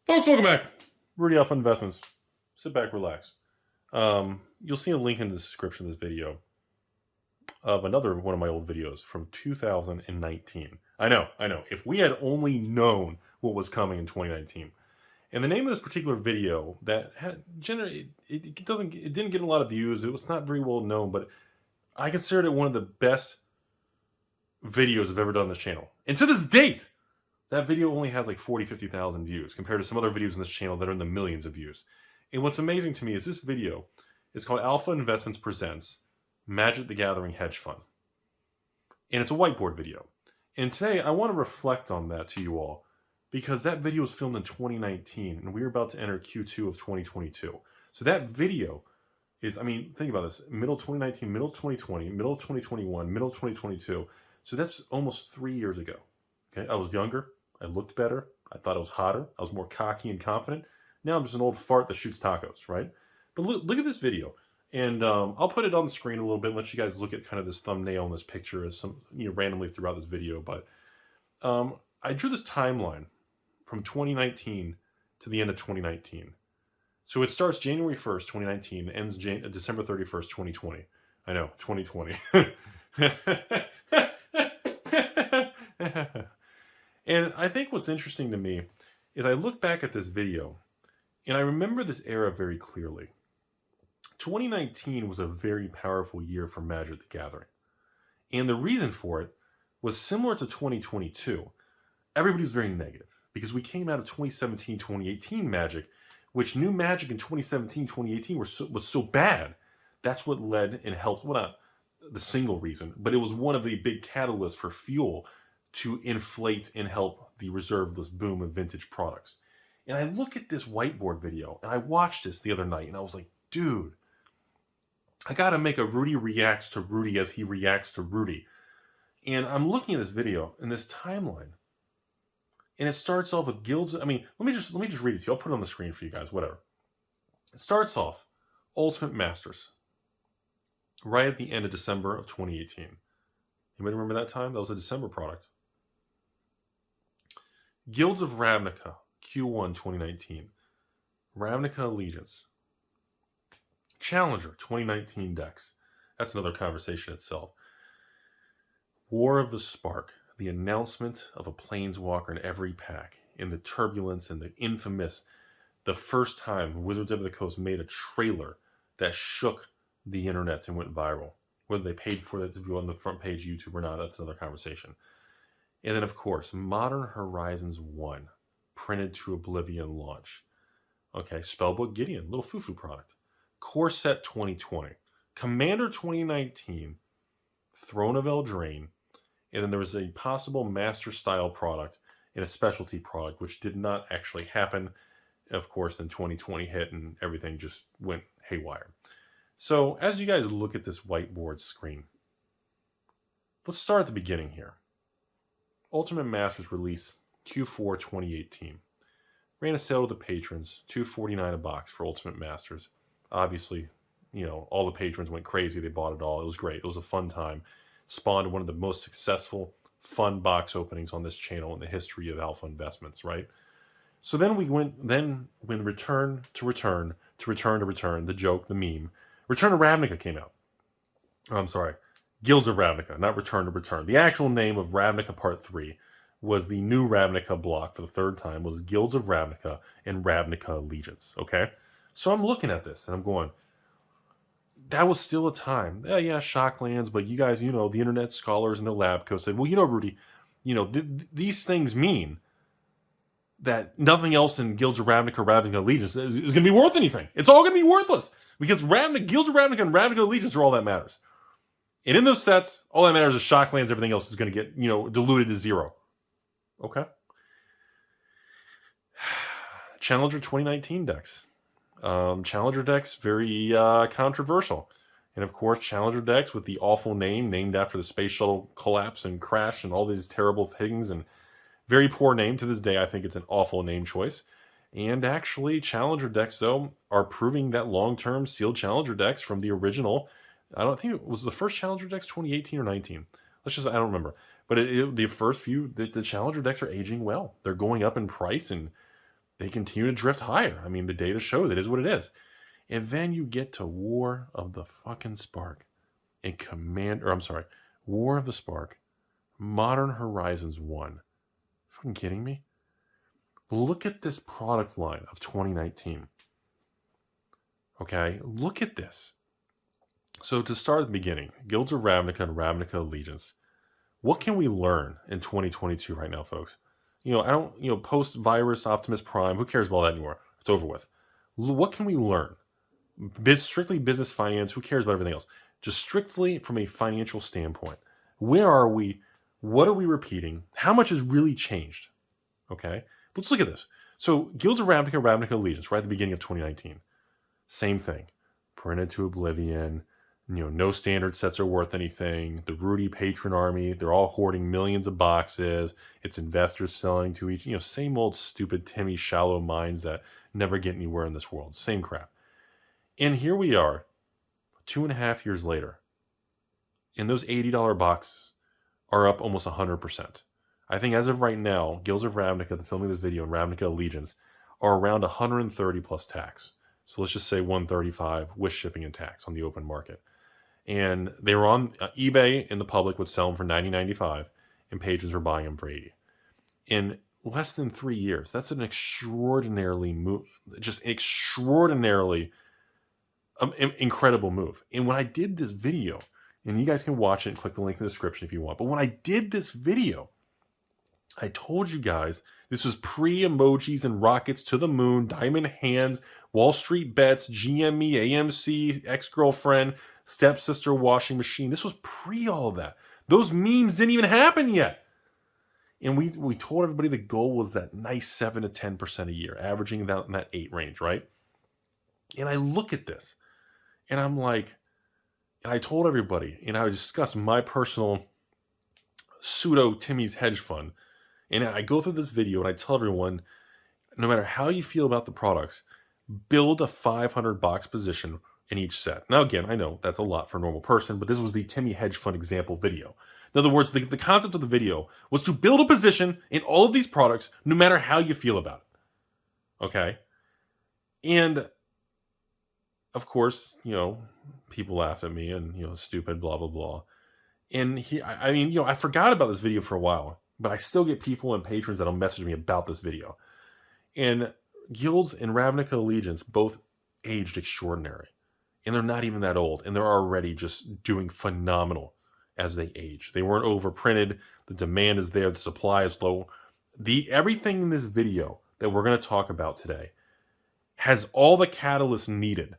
Folks, welcome back. Rudy Alpha Investments. Sit back, relax. You'll see a link in the description of this video of another one of my old videos from 2019. I know. If we had only known what was coming in 2019. And the name of this particular video that had it didn't get a lot of views. It was not very well known, but I considered it one of the best videos I've ever done on this channel. And to this date, that video only has like 40, 50,000 views compared to some other videos on this channel that are in the millions of views. And what's amazing to me is this video is called Alpha Investments Presents Magic the Gathering Hedge Fund. And it's a whiteboard video. And today I want to reflect on that to you all because that video was filmed in 2019 and we were about to enter Q2 of 2022. So that video is, think about this, middle of 2019, middle of 2020, middle of 2021, middle of 2022. So that's almost 3 years ago. Okay, I was younger. I looked better. I thought I was hotter. I was more cocky and confident. Now I'm just an old fart that shoots tacos, right? But look at this video. And I'll put it on the screen a little bit and let you guys look at kind of this thumbnail and this picture as some, randomly throughout this video. But I drew this timeline from 2019 to the end of 2019. So it starts January 1st, 2019, ends December 31st, 2020. I know, 2020. And I think what's interesting to me is I look back at this video and I remember this era very clearly. 2019 was a very powerful year for Magic the Gathering. And the reason for it was similar to 2022. Everybody was very negative because we came out of 2017, 2018 Magic, which new Magic in 2017, 2018 was so bad. That's what led and helped, well, not the single reason, but it was one of the big catalysts for fuel to inflate and help the reserve list boom of vintage products. And I look at this whiteboard video, and I watched this the other night, and I was like, dude, I got to make a Rudy reacts to Rudy as he reacts to Rudy. And I'm looking at this video and this timeline, and it starts off with guilds. Let me just read it to you. I'll put it on the screen for you guys, whatever. It starts off Ultimate Masters, right at the end of December of 2018. Anybody remember that time? That was a December product. Guilds of Ravnica, Q1 2019. Ravnica Allegiance. Challenger 2019 decks. That's another conversation itself. War of the Spark, the announcement of a Planeswalker in every pack, in the turbulence and the infamous, the first time Wizards of the Coast made a trailer that shook the internet and went viral. Whether they paid for it to go on the front page of YouTube or not, that's another conversation. And then, of course, Modern Horizons 1, printed to Oblivion launch. Okay, Spellbook Gideon, little foo-foo product. Core Set 2020. Commander 2019, Throne of Eldraine, and then there was a possible Master Style product and a specialty product, which did not actually happen. Of course, then 2020 hit and everything just went haywire. So, as you guys look at this whiteboard screen, let's start at the beginning here. Ultimate Masters release Q4 2018. Ran a sale to the patrons, $2.49 a box for Ultimate Masters. Obviously, all the patrons went crazy. They bought it all. It was great. It was a fun time. Spawned one of the most successful, fun box openings on this channel in the history of Alpha Investments, right? So then when Return to Return, the joke, the meme, Return to Ravnica came out. I'm sorry. Guilds of Ravnica, not Return to Return. The actual name of Ravnica Part 3 was the new Ravnica block for the third time, was Guilds of Ravnica and Ravnica Allegiance, okay? So I'm looking at this and I'm going, that was still a time. Yeah, Shocklands, but you guys, the internet scholars and the lab coats said, well, Rudy, these things mean that nothing else in Guilds of Ravnica or Ravnica Allegiance is going to be worth anything. It's all going to be worthless because Guilds of Ravnica and Ravnica Allegiance are all that matters. And in those sets, all that matters is Shocklands. Everything else is going to get, diluted to zero. Okay. Challenger 2019 decks. Challenger decks, very controversial. And of course, Challenger decks with the awful name, named after the space shuttle collapse and crash and all these terrible things. And very poor name to this day. I think it's an awful name choice. And actually, Challenger decks, though, are proving that long-term sealed Challenger decks from the original. I don't think it was the first Challenger decks 2018 or 19. I don't remember. But the first few, the Challenger decks are aging well. They're going up in price, and they continue to drift higher. I mean, the data shows it is what it is. And then you get to War of the fucking Spark and War of the Spark, Modern Horizons 1. Fucking kidding me? Look at this product line of 2019. Okay, look at this. So to start at the beginning, Guilds of Ravnica and Ravnica Allegiance. What can we learn in 2022 right now, folks? Post-virus Optimus Prime, who cares about that anymore? It's over with. What can we learn? Strictly business finance, who cares about everything else? Just strictly from a financial standpoint. Where are we? What are we repeating? How much has really changed? Okay, let's look at this. So Guilds of Ravnica, Ravnica Allegiance, right at the beginning of 2019. Same thing. Printed to oblivion. No standard sets are worth anything. The Rudy Patron army, they're all hoarding millions of boxes. It's investors selling to each, same old stupid Timmy shallow minds that never get anywhere in this world. Same crap. And here we are, 2.5 years later, and those $80 boxes are up almost 100%. I think as of right now, Guilds of Ravnica, the filming of this video, and Ravnica Allegiance are around 130 plus tax. So let's just say 135 with shipping and tax on the open market. And they were on eBay, and the public would sell them for $90.95, and patrons were buying them for $80. In less than 3 years, that's an extraordinarily incredible move. And when I did this video, and you guys can watch it and click the link in the description if you want, but when I did this video, I told you guys this was pre-emojis and rockets to the moon, diamond hands, Wall Street bets, GME, AMC, ex-girlfriend, stepsister washing machine. This was pre all of that. Those memes didn't even happen yet. And we told everybody the goal was that nice 7 to 10% a year, averaging in that 8 range, right? And I look at this, and I'm like, and I told everybody, and I discussed my personal pseudo Timmy's hedge fund. And I go through this video and I tell everyone, no matter how you feel about the products, build a 500 box position in each set. Now, again, I know that's a lot for a normal person, but this was the Timmy hedge fund example video. In other words, the concept of the video was to build a position in all of these products, no matter how you feel about it. Okay? And of course, people laughed at me and, stupid, blah, blah, blah. And I forgot about this video for a while, but I still get people and patrons that'll message me about this video. And Guilds and Ravnica Allegiance both aged extraordinary. And they're not even that old. And they're already just doing phenomenal as they age. They weren't overprinted. The demand is there. The supply is low. Everything in this video that we're going to talk about today has all the catalysts needed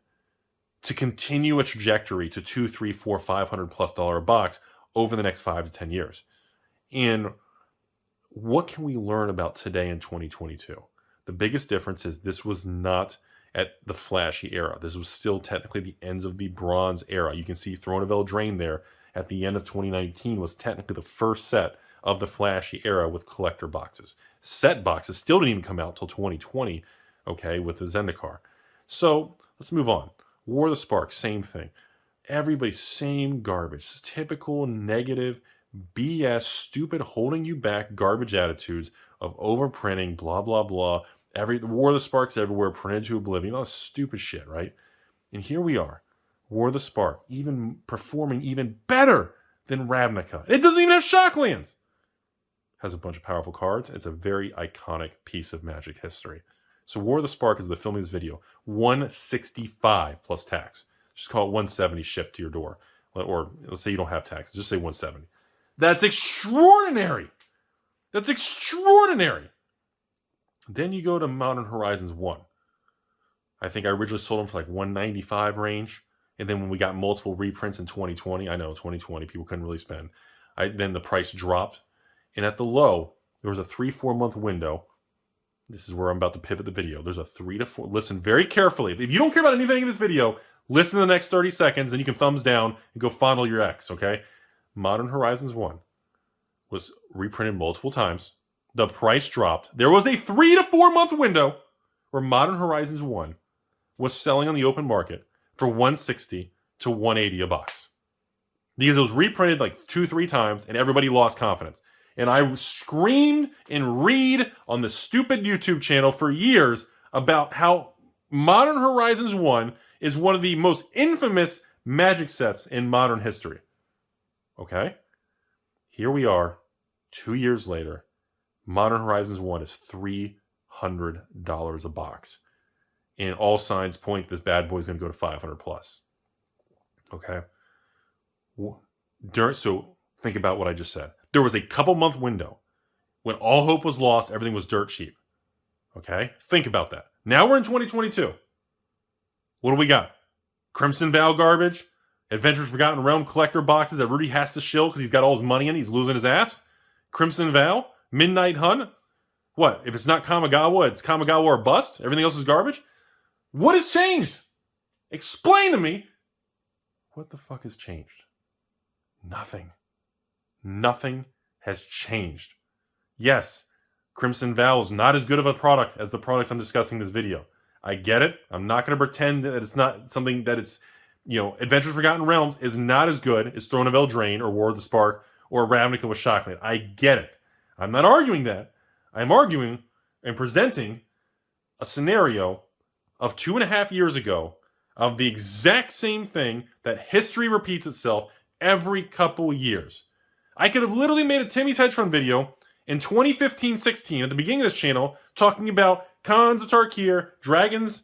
to continue a trajectory to $200, $300, $400, $500+ a box over the next 5 to 10 years. And what can we learn about today in 2022? The biggest difference is this was not at the flashy era. This was still technically the ends of the bronze era. You can see Throne of Eldraine there at the end of 2019 was technically the first set of the flashy era with collector boxes. Set boxes still didn't even come out till 2020, okay, with the Zendikar. So let's move on. War of the Spark, same thing. Everybody, same garbage. Typical negative BS, stupid, holding you back garbage attitudes of overprinting, blah, blah, blah. The War of the Sparks everywhere, printed to oblivion, all this stupid shit, right? And here we are, War of the Spark, even performing even better than Ravnica. It doesn't even have Shocklands. Has a bunch of powerful cards. It's a very iconic piece of Magic history. So War of the Spark is the filming of this video, $165 plus tax. Just call it $170 shipped to your door. Or let's say you don't have tax. Just say $170. That's extraordinary. That's extraordinary. Then you go to Modern Horizons 1. I think I originally sold them for like $195 range. And then when we got multiple reprints in 2020, I know 2020 people couldn't really spend. Then the price dropped. And at the low, there was a 3-4 month window. This is where I'm about to pivot the video. There's a 3 to 4. Listen very carefully. If you don't care about anything in this video, listen to the next 30 seconds and you can thumbs down and go fondle your ex, okay? Modern Horizons 1 was reprinted multiple times. The price dropped. There was a 3 to 4 month window where Modern Horizons 1 was selling on the open market for $160 to $180 a box. Because it was reprinted like 2-3 times and everybody lost confidence. And I screamed and read on the stupid YouTube channel for years about how Modern Horizons 1 is one of the most infamous Magic sets in modern history. Okay? Here we are, 2 years later. Modern Horizons 1 is $300 a box. And all signs point this bad boy is going to go to 500 plus. Okay? So think about what I just said. There was a couple month window when all hope was lost, everything was dirt cheap. Okay? Think about that. Now we're in 2022. What do we got? Crimson Vow garbage? Adventures Forgotten Realm collector boxes that Rudy has to shill because he's got all his money in, he's losing his ass? Crimson Vow? Midnight Hunt? What? If it's not Kamigawa, it's Kamigawa or bust? Everything else is garbage? What has changed? Explain to me. What the fuck has changed? Nothing. Nothing has changed. Yes, Crimson Vow is not as good of a product as the products I'm discussing in this video. I get it. I'm not going to pretend that it's not something that it's, Adventures Forgotten Realms is not as good as Throne of Eldraine or War of the Spark or Ravnica with Shockland. I get it. I'm not arguing that. I'm arguing and presenting a scenario of 2.5 years ago of the exact same thing that history repeats itself every couple years. I could have literally made a Timmy's Hedge Fund video in 2015-16 at the beginning of this channel talking about Khans of Tarkir, Dragons,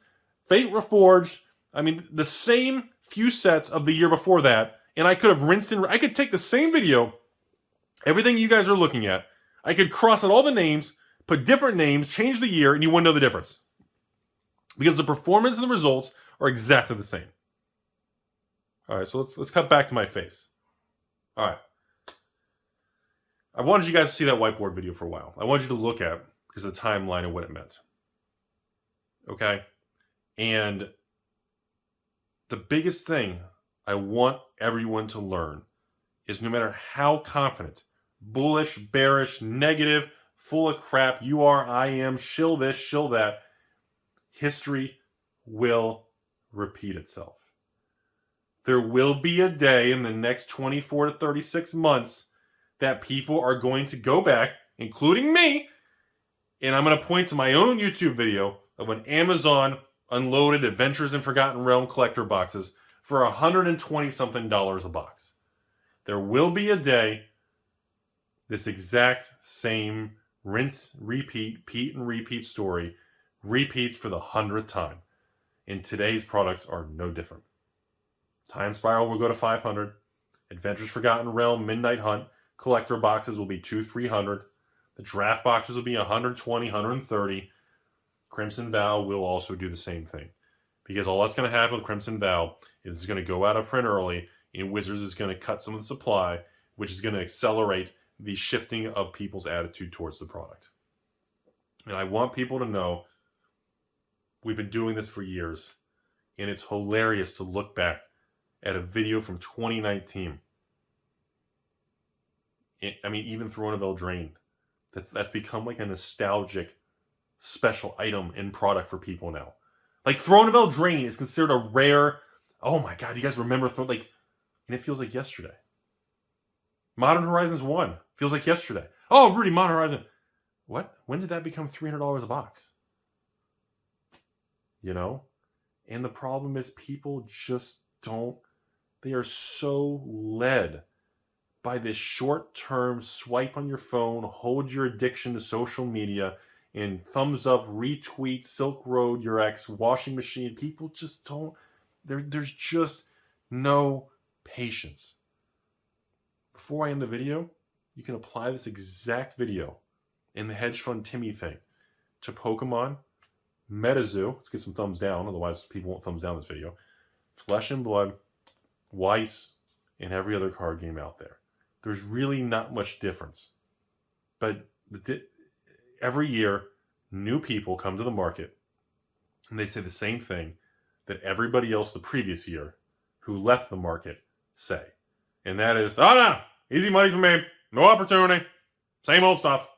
Fate Reforged. I mean, the same few sets of the year before that, and I could have rinsed and I could take the same video, everything you guys are looking at, I could cross out all the names, put different names, change the year, and you wouldn't know the difference. Because the performance and the results are exactly the same. All right, so let's cut back to my face. All right. I wanted you guys to see that whiteboard video for a while. I wanted you to look at because of the timeline and what it meant. Okay? And the biggest thing I want everyone to learn is no matter how confident, bullish, bearish, negative, full of crap you are, I am, shill this, shill that, history will repeat itself. There will be a day in the next 24 to 36 months that people are going to go back, including me, and I'm going to point to my own YouTube video of when Amazon unloaded Adventures in Forgotten Realm collector boxes for $120-something a box. There will be a day this exact same rinse, repeat, and repeat story repeats for the 100th time. And today's products are no different. Time Spiral will go to 500. Adventures Forgotten Realm, Midnight Hunt, collector boxes will be $200-300. The draft boxes will be $120, $130. Crimson Vow will also do the same thing. Because all that's going to happen with Crimson Vow is it's going to go out of print early, and Wizards is going to cut some of the supply, which is going to accelerate the shifting of people's attitude towards the product. And I want people to know we've been doing this for years, and it's hilarious to look back at a video from 2019. I mean, even Throne of Eldraine. That's become like a nostalgic special item in product for people now. Like, Throne of Eldraine is considered a rare... Oh my god, you guys remember and it feels like yesterday. Modern Horizons 1 feels like yesterday. Oh, Rudy, Modern Horizon. What? When did that become $300 a box? And the problem is people just don't... They are so led by this short-term swipe on your phone, hold your addiction to social media, and thumbs up, retweet, Silk Road your ex, washing machine. People just don't... There's just no patience. Before I end the video, you can apply this exact video in the hedge fund Timmy thing to Pokemon, Metazoo. Let's get some thumbs down, otherwise people won't thumbs down this video. Flesh and Blood, Weiss, and every other card game out there. There's really not much difference. But every year, new people come to the market, and they say the same thing that everybody else the previous year who left the market say. And that is, oh no, easy money for me, no opportunity, same old stuff.